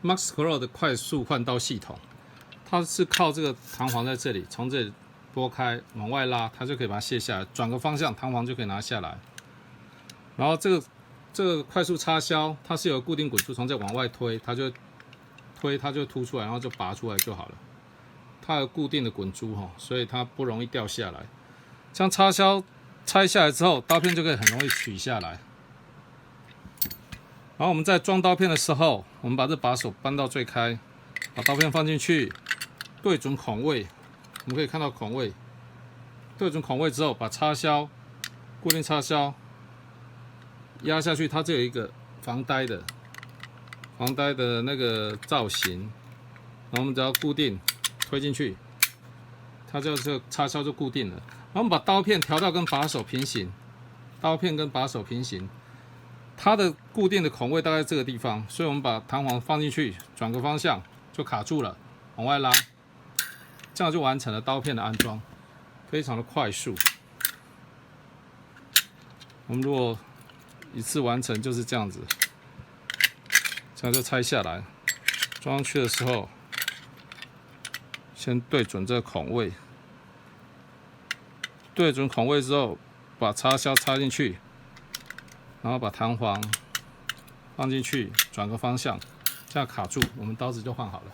MaxCore 的快速换刀系统，它是靠这个弹簧在这里，从这里拨开往外拉，它就可以把它卸下来，转个方向，弹簧就可以拿下来。然后这个快速插销，它是有固定滚珠，从这往外推，它就凸出来，然后就拔出来就好了。它有固定的滚珠哈，所以它不容易掉下来。像插销拆下来之后，刀片就可以很容易取下来。然后我们在装刀片的时候，我们把这把手搬到最开，把刀片放进去，对准孔位，我们可以看到孔位，对准孔位之后，把插销固定插销压下去，它这有一个防呆的那个造型，然后我们只要固定推进去，它就这个插销就固定了。然后我们把刀片调到跟把手平行，刀片跟把手平行。它的固定的孔位大概这个地方，所以我们把弹簧放进去，转个方向就卡住了，往外拉，这样就完成了刀片的安装，非常的快速。我们如果一次完成就是这样子，这样就拆下来，装上去的时候，先对准这个孔位，对准孔位之后，把插销插进去。然后把弹簧放进去，转个方向，这样卡住，我们刀子就换好了。